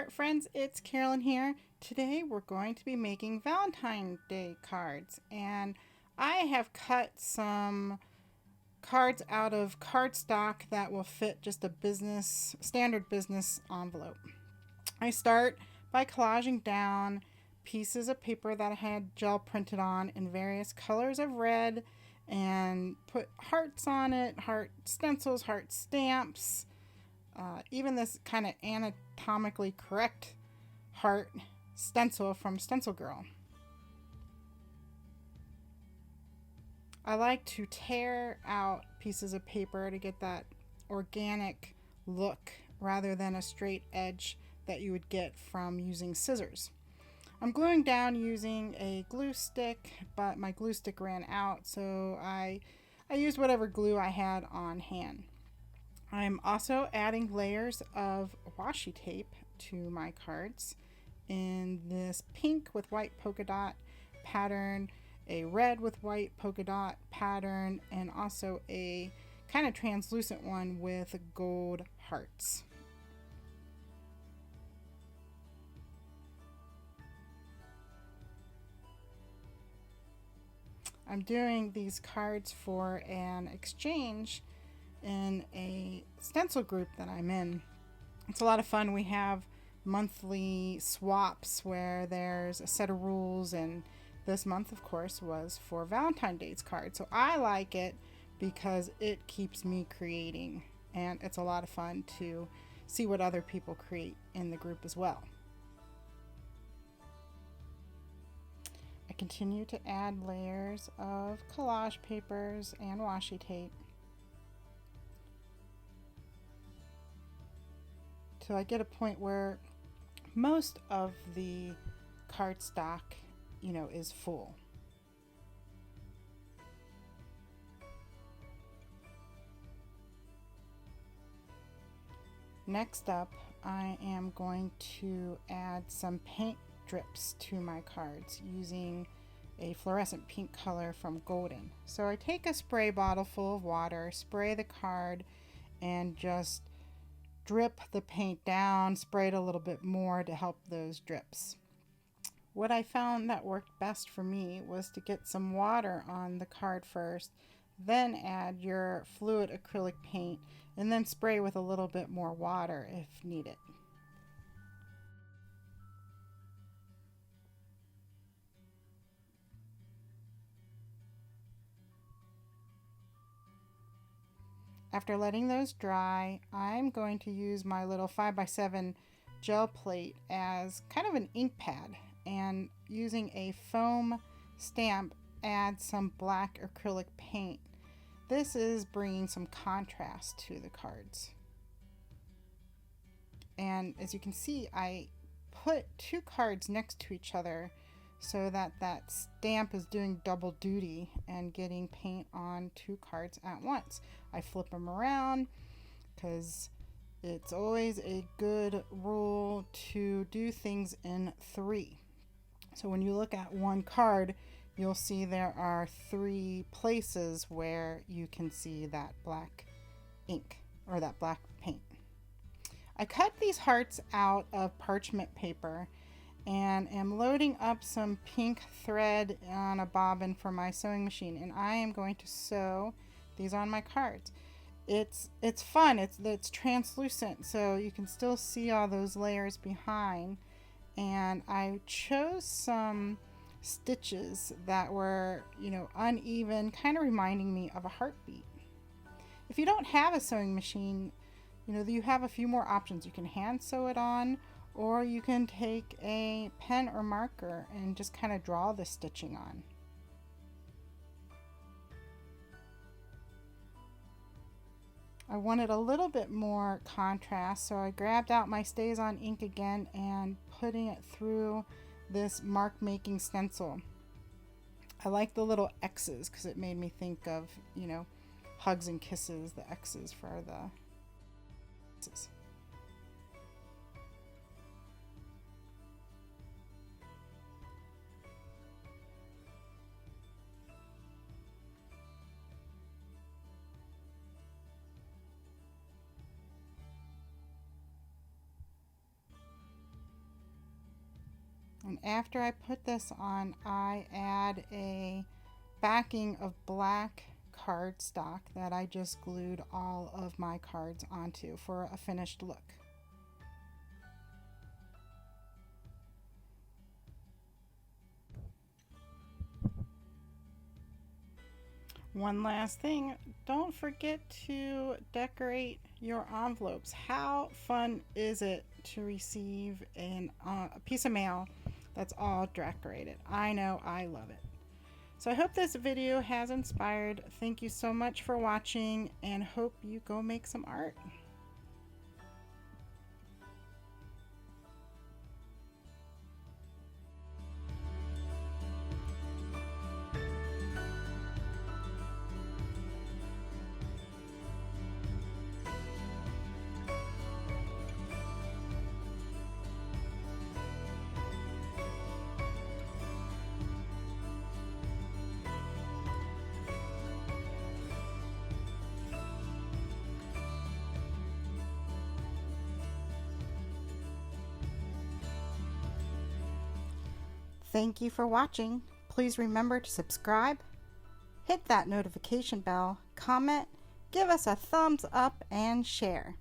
art friends, it's Carolyn here. Today we're going to be making Valentine Day cards, and I have cut some cards out of cardstock that will fit just a standard business envelope. I start by collaging down pieces of paper that I had gel printed on in various colors of red and put hearts on it, heart stencils, heart stamps, even this kind of anatomically correct heart stencil from Stencil Girl. I like to tear out pieces of paper to get that organic look rather than a straight edge that you would get from using scissors. I'm gluing down using a glue stick, but my glue stick ran out, so I used whatever glue I had on hand. I'm also adding layers of washi tape to my cards in this pink with white polka dot pattern, a red with white polka dot pattern, and also a kind of translucent one with gold hearts. I'm doing these cards for an exchange in a stencil group that I'm in. It's a lot of fun. We have monthly swaps where there's a set of rules, and this month, of course, was for Valentine Day's card. So I like it because it keeps me creating, and it's a lot of fun to see what other people create in the group as well. I continue to add layers of collage papers and washi tape till I get a point where most of the cardstock, is full. Next up, I am going to add some paint drips to my cards using a fluorescent pink color from Golden. So I take a spray bottle full of water, spray the card, and just drip the paint down, spray it a little bit more to help those drips. What I found that worked best for me was to get some water on the card first, then add your fluid acrylic paint, and then spray with a little bit more water if needed. After letting those dry, I'm going to use my little 5x7 gel plate as kind of an ink pad, and using a foam stamp, add some black acrylic paint. This is bringing some contrast to the cards. And as you can see, I put two cards next to each other so that that stamp is doing double duty and getting paint on two cards at once. I flip them around because it's always a good rule to do things in three. So when you look at one card, you'll see there are three places where you can see that black ink or that black paint. I cut these hearts out of parchment paper and am loading up some pink thread on a bobbin for my sewing machine, and I am going to sew these on my cards. It's fun. It's translucent, so you can still see all those layers behind. And I chose some stitches that were, uneven, kind of reminding me of a heartbeat. If you don't have a sewing machine, you have a few more options. You can hand sew it on, or you can take a pen or marker and just kind of draw the stitching on. I wanted a little bit more contrast, so I grabbed out my Stays On ink again and putting it through this mark making stencil. I like the little X's because it made me think of, hugs and kisses, the X's for the X's. And after I put this on, I add a backing of black cardstock that I just glued all of my cards onto for a finished look. One last thing, don't forget to decorate your envelopes. How fun is it to receive a piece of mail that's all decorated? I know, I love it. So I hope this video has inspired. Thank you so much for watching, and hope you go make some art. Thank you for watching. Please remember to subscribe, hit that notification bell, comment, give us a thumbs up, and share.